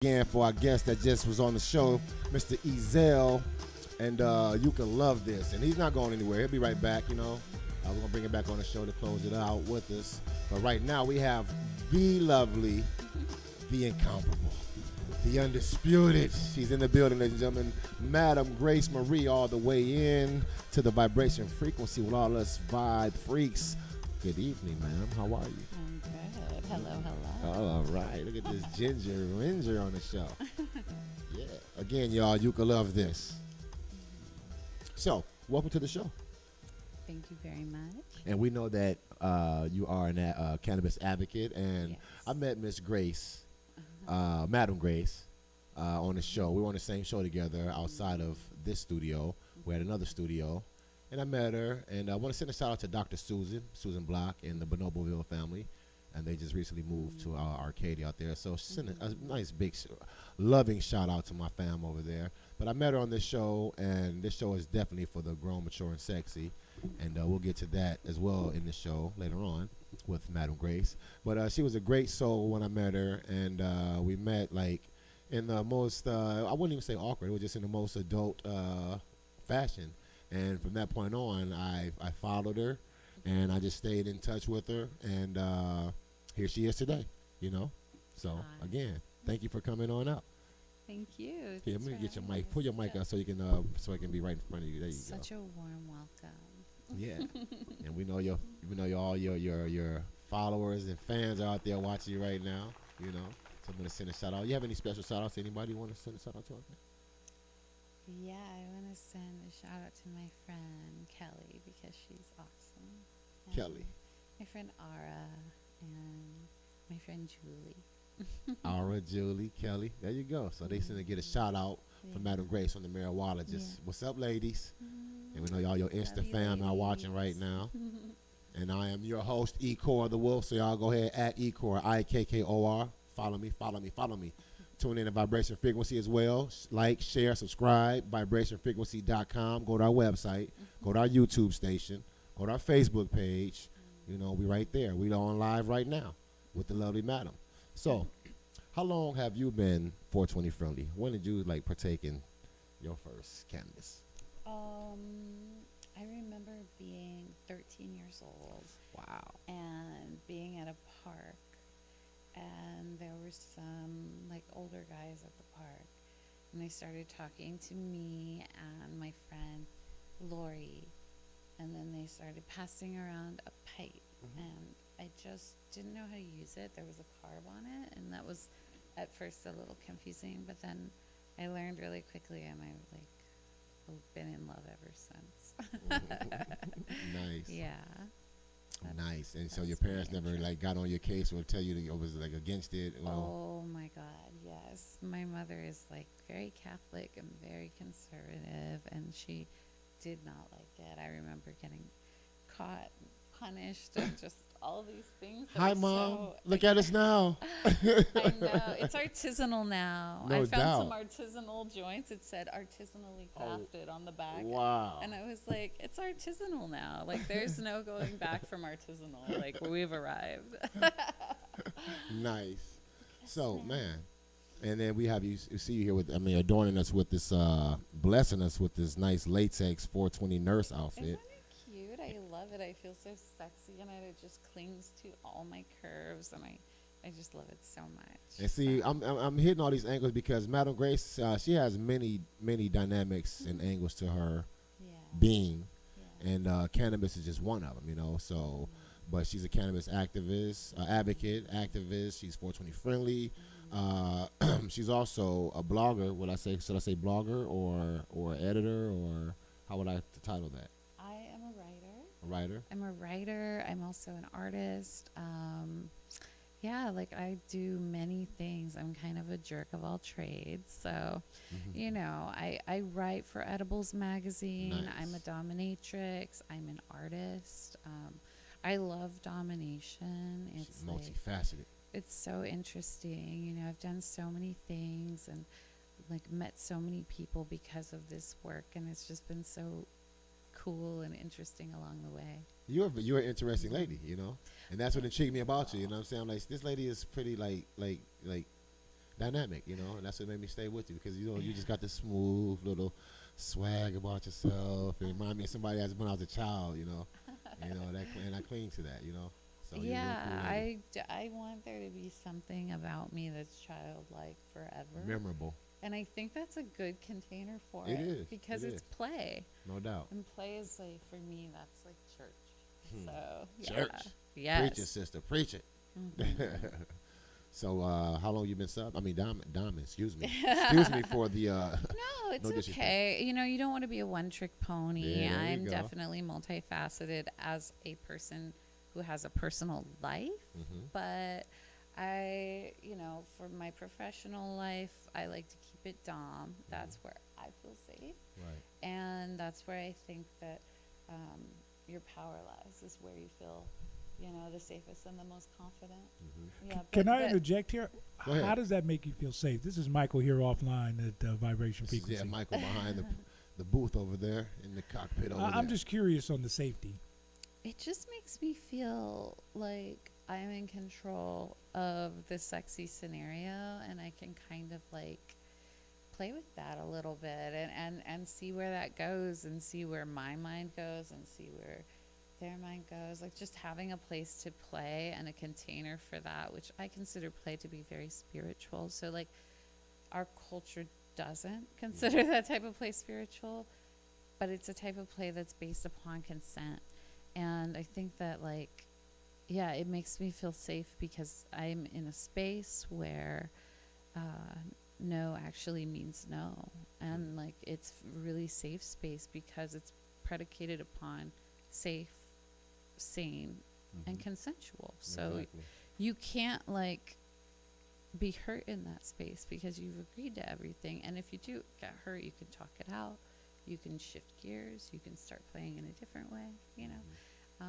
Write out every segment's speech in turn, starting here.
Again for our guest that just was on the show, Mr. Ezel, and you can love this. And he's not going anywhere. He'll be right back. We're gonna bring him back on the show to close it out with us. But right now we have the lovely, the incomparable, the undisputed. She's in the building, ladies and gentlemen. Madam Grace Marie, all the way in to the vibration frequency with all us vibe freaks. Good evening, ma'am. How are you? I'm good. Hello, hello. Oh, all right. Look at this ginger on the show. Yeah. Again, y'all, you can love this. So, welcome to the show. Thank you very much. And we know that you are a cannabis advocate, and Yes. I met Miss Grace, Madam Grace, on the show. We were on the same show together outside of this studio. We had another studio, and I met her. And I want to send a shout out to Dr. Susan Block, and the Bonoboville family. And they just recently moved to our Arcadia out there. So send a nice, big, loving shout out to my fam over there. But I met her on this show, and this show is definitely for the grown, mature, and sexy. And we'll get to that as well in the show later on with Madam Grace. But she was a great soul when I met her, and we met like in the most, I wouldn't even say awkward, it was just in the most adult fashion. And from that point on, I followed her, and I just stayed in touch with her, and here she is today, So, Hi. again, thank you for coming on out. Thank you. Here, Thanks let me for get your having mic. me. Pull your mic Yeah. out so you can, so I can be right in front of you. There you Such a warm welcome. go. Yeah, and we know all your followers and fans are out there watching you right now. So I'm gonna send a shout out. You have any special shout outs? Anybody you want to send a shout out to? Out there? Yeah, I want to send a shout out to my friend Kelly because she's awesome. And Kelly. My friend Ara and my friend Julie. Aura, Julie, Kelly. There you go. So they send to get a shout out from Madam Grace on the Marijualogist. Yeah. What's up, ladies? And we know y'all your Insta Love you, fam are watching right ladies. now. And I am your host, Ikkor the Wolf. So y'all go ahead at Ikkor, Ikkor. Follow me. Tune in to Vibration Frequency as well. Like, share, subscribe, vibrationfrequency.com. Go to our website. Go to our YouTube station. Go to our Facebook page. We right there. We on live right now with the lovely madam. So, how long have you been 420 friendly? When did you partake in your first cannabis? I remember being 13 years old Wow. and being at a park, and there were some older guys at the park, and they started talking to me and my friend Lori, and then they started passing around a pipe, and I just didn't know how to use it. There was a carb on it, and that was at first a little confusing, but then I learned really quickly, and I've been in love ever since. Nice. Yeah. Nice. And so that's your parents my never intro. got on your case or tell you that it was against it? Oh my God, yes. My mother is very Catholic and very conservative, and she did not like it. I remember getting caught, and punished, and just all these things. that Hi, are Mom. so- Look at us now. I know. It's artisanal now. No I found doubt. some artisanal joints. It said artisanally crafted on the back. Wow. And I was like, it's artisanal now. There's no going back from artisanal. We've arrived. Nice. So, man. And then we have you see you here with, adorning us with this, blessing us with this nice latex 420 nurse outfit. Isn't it cute? I love it. I feel so sexy in it. It just clings to all my curves, and I just love it so much. And see, I'm hitting all these angles because Madam Grace, she has many dynamics and angles to her Yeah. being, Yeah. and cannabis is just one of them, So, but she's a cannabis activist, advocate, activist. She's 420 friendly. She's also a blogger. Should I say blogger or editor, or how would I title that? I am a writer. A writer. I'm a writer. I'm also an artist. I do many things. I'm kind of a jerk of all trades. So, I write for Edibles magazine. Nice. I'm a dominatrix. I'm an artist. I love domination. She's It's multifaceted. it's so interesting. I've done so many things and met so many people because of this work, and it's just been so cool and interesting along the way. You're an interesting lady, and that's what intrigued me about you. You know what I'm saying? This lady is pretty like dynamic, you know, and that's what made me stay with you because you know you just got this smooth little swag about yourself. It reminded me of somebody as when I was a child, you know that, and I cling to that, you know. So you're a real cool lady. I want there to be something about me that's childlike forever. Memorable. And I think that's a good container for It it. is. Because It it's is. play. No doubt. And play is like, for me, that's like church. So, yeah. Church. Yes. Preach it, sister. Preach it. So, how long you been sub? I mean, Diamond. Excuse me. Excuse me for the. No, it's no disrespect. okay. You know, you don't want to be a one-trick pony. Yeah, there you I'm go. definitely multifaceted as a person who has a personal life. Mm-hmm. But I, you know, for my professional life, I like to keep it dom. That's where I feel safe. Right. And that's where I think that your power lies, is where you feel, you know, the safest and the most confident. Mm-hmm. Yeah, Can but- I but- interject here? Go ahead. How does that make you feel safe? This is Michael here offline at Vibration This is, Frequency. yeah, Michael behind the booth over there in the cockpit over there. I'm just curious on the safety. It just makes me feel like I'm in control of the sexy scenario, and I can kind of like play with that a little bit and see where that goes, and see where my mind goes, and see where their mind goes. Like just having a place to play and a container for that, which I consider play to be very spiritual. So like our culture doesn't consider that type of play spiritual, but it's a type of play that's based upon consent. And I think that, like, yeah, it makes me feel safe because I'm in a space where no actually means no. And, like, it's really safe space because it's predicated upon safe, sane, and consensual. So Exactly. you can't, like, be hurt in that space because you've agreed to everything. And if you do get hurt, you can talk it out. You can shift gears. You can start playing in a different way, you know.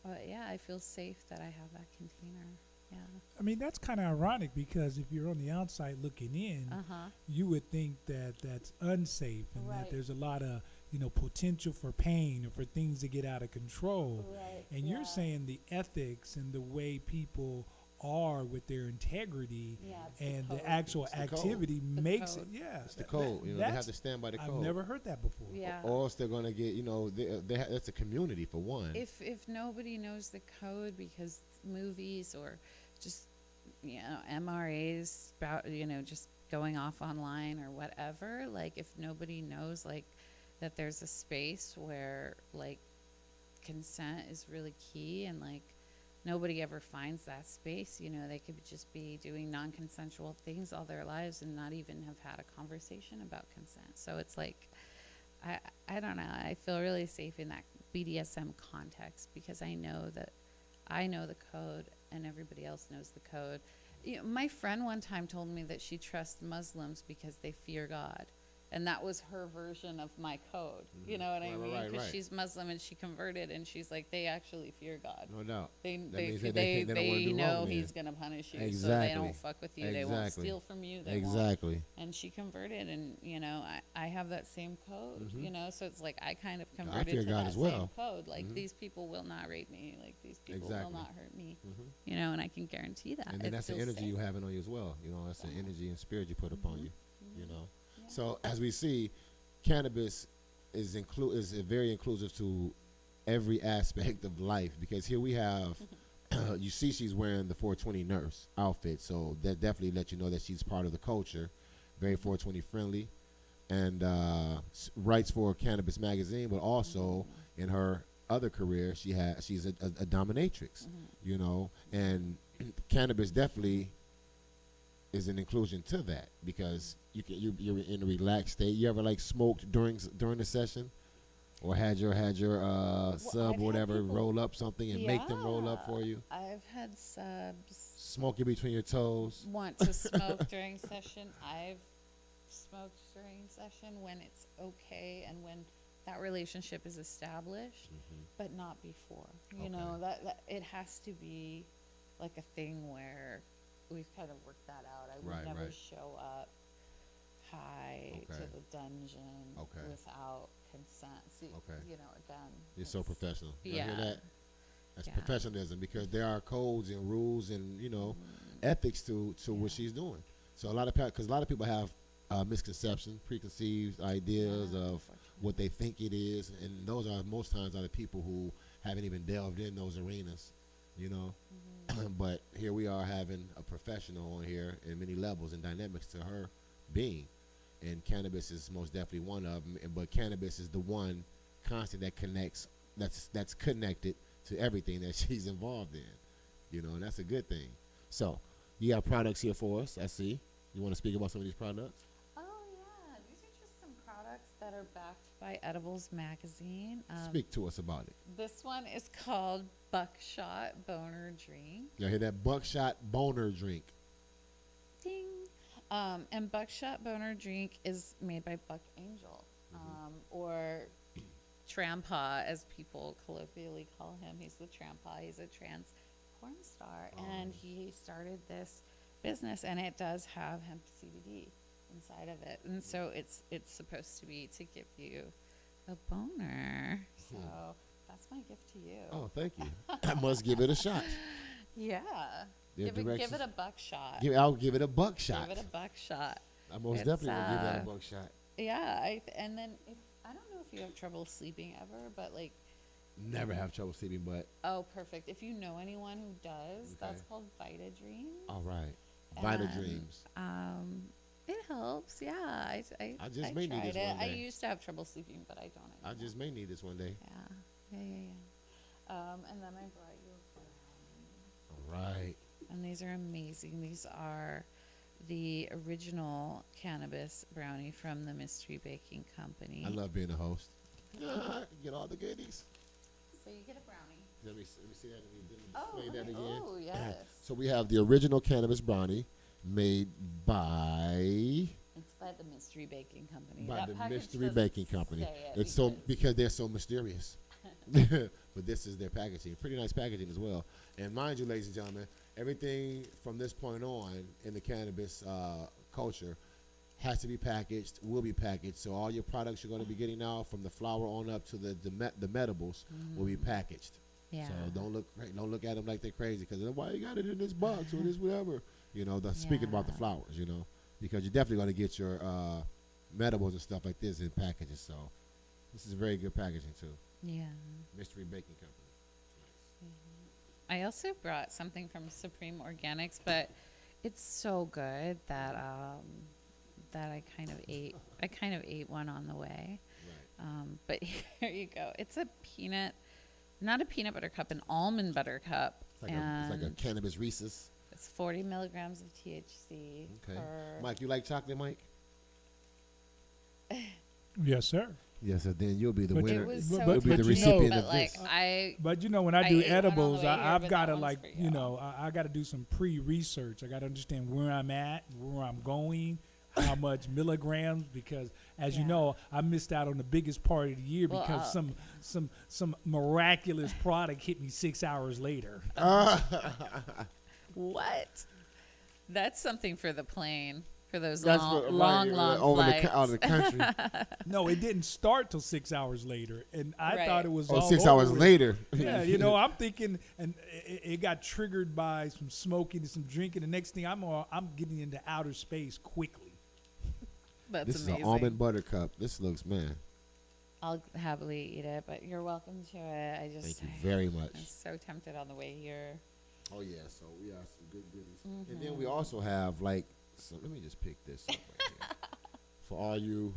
But yeah, I feel safe that I have that container. Yeah. I mean, that's kind of ironic because if you're on the outside looking in, you would think that that's unsafe and that Right. there's a lot of, you know, potential for pain or for things to get out of control. Right. And you're saying the ethics and the way people are with their integrity Yeah, it's and the the code. actual It's the code. activity The makes code. it, yeah. It's the code. You know, they have to stand by the I've code. never heard that before. Yeah. Or else they're gonna get, you know, that's a community for one. If nobody knows the code because movies or just, you know, MRAs about, you know, just going off online or whatever, like if nobody knows like that there's a space where like consent is really key, and like nobody ever finds that space, you know, they could just be doing non-consensual things all their lives and not even have had a conversation about consent. So it's like, I don't know, I feel really safe in that BDSM context because I know that I know the code and everybody else knows the code. You know, my friend one time told me that she trusts Muslims because they fear God. And that was her version of my code. You know what I mean? Right, Because right. she's Muslim and she converted, and she's like, they actually fear God. No doubt. They means that they don't wanna do know wrong then. he's gonna punish you, so they Exactly. don't fuck with you. They won't Exactly. steal from you. They won't. Exactly. And she converted, and you know, I have that same code. You know, so it's like I kind of I converted fear to God that as well. same code. Like these people will not rape me. Like these people will Exactly. not hurt me. You know, and I can guarantee that. And then It that's the feels energy safe. you having on you as well. You know, that's the energy and spirit you put upon you. You know. Yeah. So as we see, cannabis is very inclusive to every aspect of life, because here we have you see she's wearing the 420 nurse outfit, so that definitely lets you know that she's part of the culture, very 420 friendly, and writes for Cannabis Magazine, but also in her other career she's a dominatrix, you know, and cannabis definitely is an inclusion to that, because you're in a relaxed state. You ever like smoked during the session, or had your sub I've or whatever had people- roll up something and make them roll up for you? I've had subs Smoke it between your toes. want to smoke during session. I've smoked during session when it's okay and when that relationship is established, but not before. You know, that it has to be like a thing where we've kind of worked that out. I would Right, never right. show up high to Okay. the dungeon Okay. without consent. See, Okay. you know, again. You're so it's- professional. You Yeah. hear that? That's Yeah. professionalism, because there are codes and rules and, you know, ethics to what she's doing. So because a lot of people have misconceptions, preconceived ideas of what they think it is, and those are most times are the people who haven't even delved in those arenas, you know. But here we are having a professional on here in many levels and dynamics to her being, and cannabis is most definitely one of them. But cannabis is the one constant that connects, that's connected to everything that she's involved in, you know, and that's a good thing. So you have products here for us. I see. You want to speak about some of these products? Oh yeah, these are just some products that are backed by Edibles Magazine. Speak to us about it. This one is called Buckshot Boner Drink. Y'all hear that? Buckshot Boner Drink. Ding. And Buckshot Boner Drink is made by Buck Angel, or Trampa, as people colloquially call him. He's the Trampa. He's a trans porn star, and he started this business, and it does have hemp CBD inside of it, and so it's supposed to be to give you a boner. So that's my gift to you. Oh, thank you. I must give it a shot. Yeah. Give it a buckshot. I'll give it a buckshot. Give it a buckshot. I most definitely will give that a buckshot. Yeah, and then I don't know if you have trouble sleeping ever, but like. Never have trouble sleeping, but. Oh, perfect. If you know anyone who does, that's called Vita Dreams. All right. Vita Dreams. It helps, yeah. I just may need this one day. I used to have trouble sleeping, but I don't anymore. I just may need this one day. Yeah. And then I brought you a brownie. All right. And these are amazing. These are the original cannabis brownie from the Mystery Baking Company. I love being a host. Get all the goodies. So you get a brownie. Let me see that. Explain that again. Oh, yes. So we have the original cannabis brownie made by. It's by the Mystery Baking Company. By that the Mystery Baking Company. It's because they're so mysterious. But this is their packaging. Pretty nice packaging as well. And mind you, ladies and gentlemen, everything from this point on in the cannabis culture has to be packaged, will be packaged. So all your products you're going to be getting now, from the flower on up to the medibles, will be packaged. Yeah. So don't look at them like they're crazy, because why you got it in this box or this whatever. You know, speaking about the flowers, you know, because you're definitely going to get your medibles and stuff like this in packages. So this is very good packaging too. Yeah. Mystery Baking Company. I also brought something from Supreme Organics, but it's so good that that I kind of ate one on the way. Right. But here you go. It's a not a peanut butter cup, an almond butter cup. It's like a cannabis Reese's. It's 40 milligrams of THC. Okay. Mike, you like chocolate, Mike? Yes, sir. Yes, so then you'll be the winner. It was so you'll be the recipient of this. But you know, when I do edibles, I've got to I got to do some pre-research. I got to understand where I'm at, where I'm going, how much milligrams, because as you know, I missed out on the biggest part of the year because some miraculous product hit me 6 hours later. What? That's something for the plane. For those That's long flights. Out of the country. No, it didn't start till 6 hours later, and I thought it was 6 hours later. Yeah, you know, I'm thinking, and it got triggered by some smoking and some drinking. The next thing I'm getting into outer space quickly. That's this amazing. Is an almond butter cup. This looks, man. I'll happily eat it, but you're welcome to it. Thank you very much. I'm so tempted on the way here. Oh yeah, so we have some good goodies, and then we also have like. So let me just pick this up right here. For all you,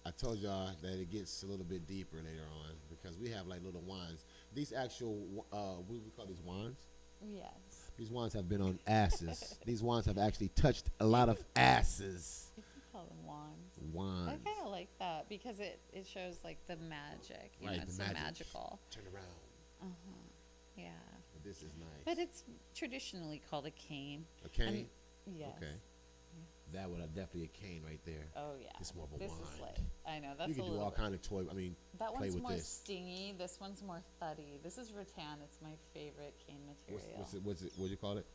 I told y'all that it gets a little bit deeper later on because we have like little wines. These actual, what do we call these wines? Yes. These wines have been on asses. These wines have actually touched a lot of asses. You can call them wines. Wines. I kind of like that because it shows like the magic. You know, it's so magical. Turn around. Yeah. This is nice. But it's traditionally called a cane. A cane? Yes. Okay. That would have definitely a cane right there. Oh, yeah. It's more of a this wand. Is like, I know, that's you can do all kind of toy. I mean, that play one's with more this. stingy. This one's more thuddy. This is rattan. It's my favorite cane material. What do you call it?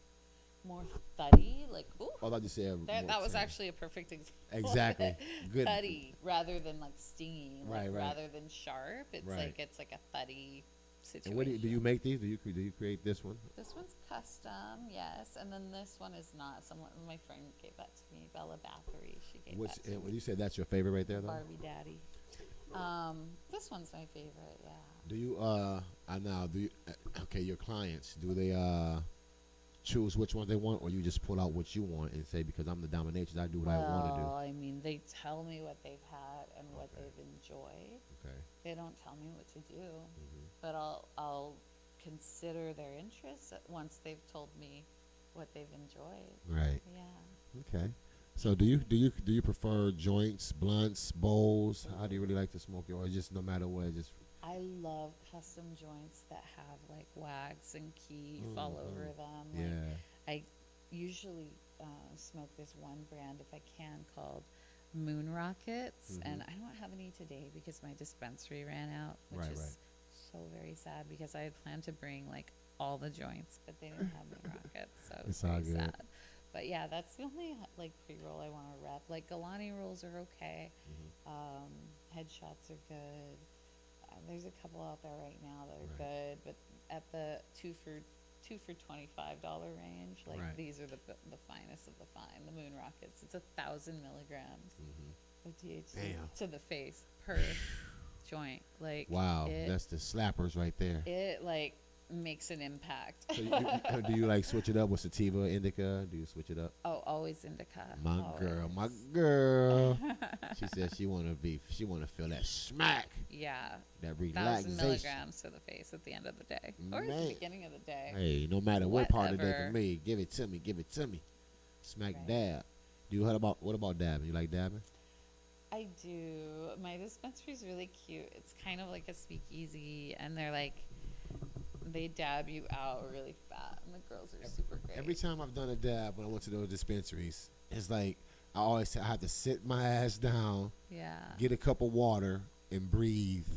More thuddy, like ooh. Oh, I thought you said that was actually a perfect example. Exactly. Good. Thuddy rather than like stingy. Like right. Rather than sharp, it's right. like a thuddy, situation. And what do you make these? Do you create this one? This one's custom, yes, and then this one is not. My friend gave that to me, Bella Bathory. She gave that to me. When you say that's your favorite right there, though? Barbie Daddy. This one's my favorite, yeah. Do you okay, your clients, do they choose which one they want, or you just pull out what you want and say, because I'm the dominatrix, I do what I want to do? Well, I mean, they tell me what they've had and what they've enjoyed. Okay. They don't tell me what to do, but I'll consider their interests once they've told me what they've enjoyed. Right. Yeah. Okay. So do you prefer joints, blunts, bowls? How do you really like to smoke your, or just no matter what, just? I love custom joints that have like wax and keef all over them. Like, Yeah. I usually smoke this one brand, if I can, called Moon Rockets, and I don't have any today because my dispensary ran out, which is so very sad, because I had planned to bring like all the joints, but they didn't have Moon Rockets, so it's very sad. But yeah, that's the only like pre-roll I want to rep. Like Galani rolls are okay. Headshots are good. There's a couple out there right now that are good, but at the two for $25 range, like these are the finest of the fine. The Moon Rockets. It's 1,000 milligrams of THC to the face per joint. Like, wow, that's the slappers right there. It like makes an impact. So do you like switch it up with sativa, indica? Do you switch it up? Oh, always indica. My girl. She said she want to feel that smack. Yeah. That 1,000 relaxation. milligrams to the face at the end of the day, or at the beginning of the day. Hey, no matter what part of the day for me, give it to me. Smack dab. What about dabbing? You like dabbing? I do. My dispensary's really cute. It's kind of like a speakeasy, and they're like, they dab you out really fat, and the girls are super great. Every time I've done a dab when I went to those dispensaries, it's like I have to sit my ass down, get a cup of water, and breathe,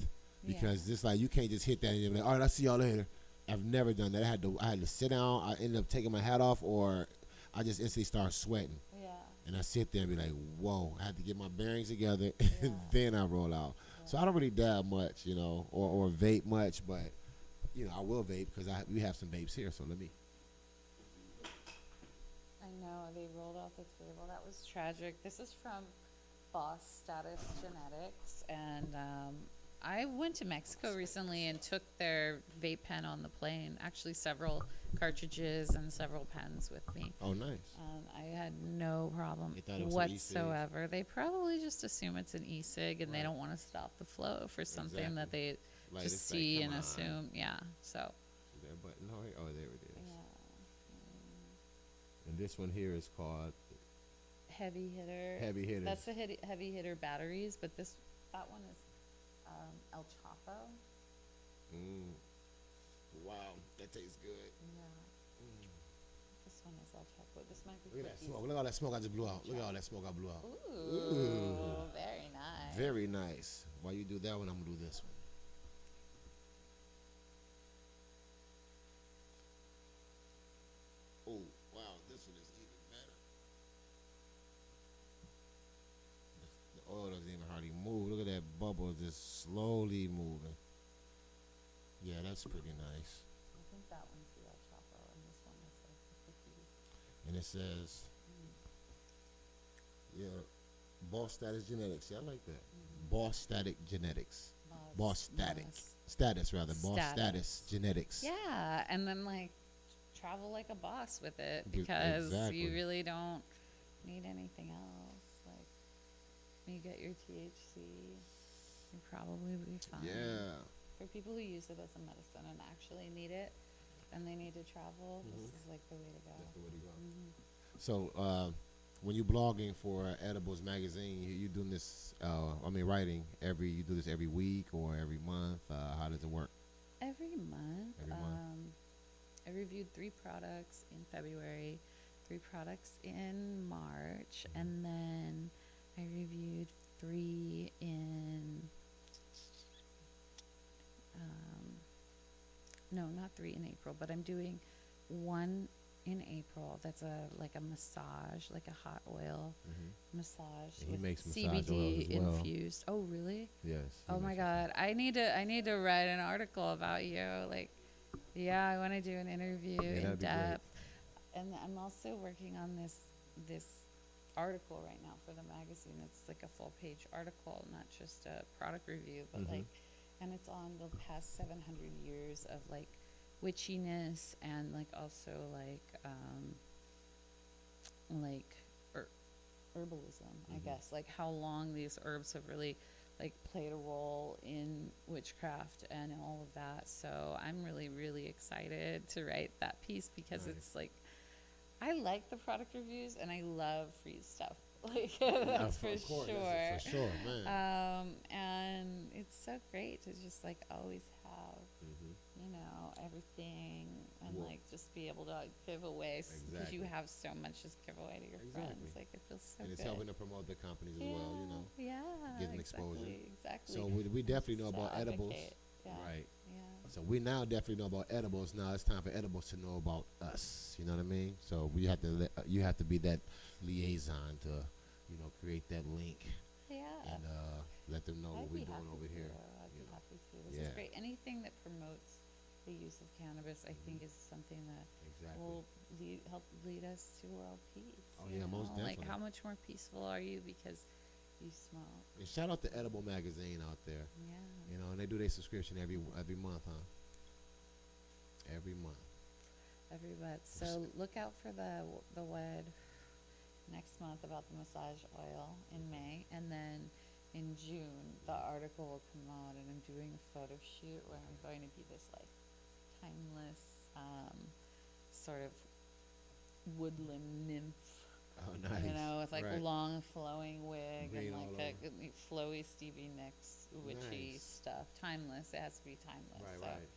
because it's like you can't just hit that and you're like, all right, I'll see y'all later. I've never done that. I had to sit down. I ended up taking my hat off, or I just instantly start sweating. Yeah. And I sit there and be like, whoa, I had to get my bearings together, and then I roll out. So I don't really dab much, or vape much, but I will vape because we have some vapes here. So let me. I know they rolled off the table. That was tragic. This is from Boss Status Genetics, and I went to Mexico recently and took their vape pen on the plane. Actually, several cartridges and several pens with me. Oh, nice. I had no problem whatsoever. They probably just assume it's an e-cig, and they don't want to stop the flow for something that they just see and assume. Yeah. So. That button. Oh, there it is. Yeah. And this one here is called Heavy Hitter. Heavy Hitter. That's the Heavy Hitter batteries, but that one is El Chapo. Wow, that tastes good. Yeah. This one is El Chapo. This might be. Look at that smoke. Look at all that smoke I just blew out. Look at all that smoke I blew out. Ooh. Very nice. Very nice. While you do that one, I'm gonna do this one. Oh, wow, this one is even better. The oil doesn't even hardly move. Look at that bubble just slowly moving. Yeah, that's pretty nice. I think that one's the El Chapo, and this one is like the cookie. And it says, Boss Status Genetics. Yeah, I like that. Boss Static Genetics. Boss Static. Status, rather. Boss Status Genetics. Yeah, and then like travel like a boss with it, because you really don't need anything else. Like, when you get your THC, you probably will be fine. Yeah. For people who use it as a medicine and actually need it, and they need to travel, this is like the way to go. That's the way to go. So, when you're blogging for Edibles magazine, you doing this? Writing you do this every week or every month? How does it work? Every month. I reviewed 3 products in February, 3 products in March, and then I reviewed 3 in. No, not 3 in April, but I'm doing 1 in April. That's like a massage, like a hot oil massage. And he with makes massage CBD oils as well. infused. Oh, really? Yes. Oh my God! I need to write an article about you. Like, yeah, I want to do an interview in that'd be great. depth. And I'm also working on this article right now for the magazine. It's like a full page article, not just a product review, but like, and it's on the past 700 years of like witchiness and like also like herbalism, I guess, like how long these herbs have really like played a role in witchcraft and all of that. So I'm really, really excited to write that piece because it's like, I like the product reviews and I love free stuff. Like that's for sure. For sure, man. And it's so great to just like always have, you know, everything and like just be able to give away because you have so much just give away to your friends. Like it feels so and good. it's helping to promote the companies as well, you know. Yeah. Getting exposure. Exactly. So we definitely know about edibles. Yeah. Right. Yeah. So we now definitely know about edibles. Now it's time for edibles to know about us. You know what I mean? So we have to you have to be that liaison to, you know, create that link. Yeah. And let them know what we're doing over here. I'd be happy to. This is great. Anything that promotes the use of cannabis, I think, is something that will help lead us to world peace. Oh yeah, most definitely. Like how much more peaceful are you because you smoke? And shout out to Edible Magazine out there. Yeah. You know, and they do their subscription every month, huh? Every month. Every month. So look out for the WED next month about the massage oil in May, and then in June the article will come out, and I'm doing a photo shoot where I'm going to be this like timeless sort of woodland nymph. Oh, nice. You know, with like Right. long flowing wig Green and all like a flowy Stevie Nicks witchy Nice. stuff. Timeless. It has to be timeless. Right, so right.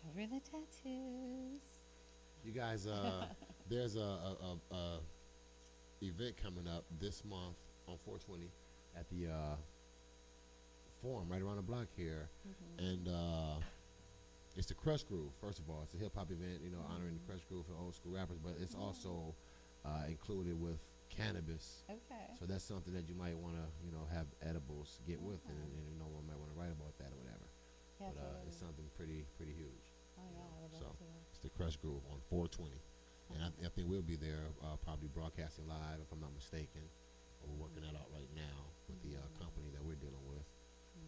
cover the tattoos. You guys, there's a event coming up this month on 420 at the forum right around the block here, and it's the Crush Groove. First of all, it's a hip hop event, you know, honoring the Crush Groove for old school rappers, but it's also included with cannabis. Okay. So that's something that you might want to, you know, have edibles get with, and you know, one might want to write about that or whatever. Yeah, But it's something pretty huge. Oh yeah, I would So love to. it's the Crush Groove on 420, and I think we'll be there, probably broadcasting live if I'm not mistaken. We're working that out right now with the company that we're dealing with.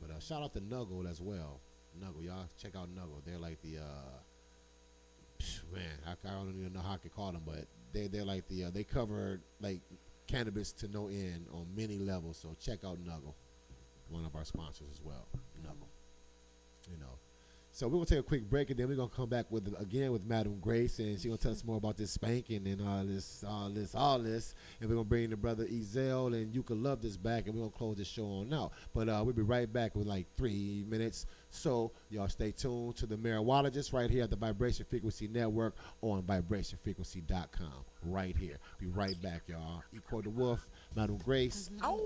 But shout out to Nuggle as well. Nuggle, y'all check out Nuggle. They're like the man, I don't even know how I could call them, but they're like the they cover like cannabis to no end on many levels. So check out Nuggle, one of our sponsors as well. Nuggle, you know. So we're gonna take a quick break, and then we're gonna come back with Madam Grace, and she's gonna tell us more about this spanking and all this, and we're gonna bring the brother Ezel and You Could Love This back, and we're gonna close this show on out. But we'll be right back with like 3 minutes. So y'all stay tuned to the Marijualogist right here at the Vibration Frequency Network on vibrationfrequency.com. Right here. Be right back, y'all. Ikkor the Wolf, Madam Grace. Ow!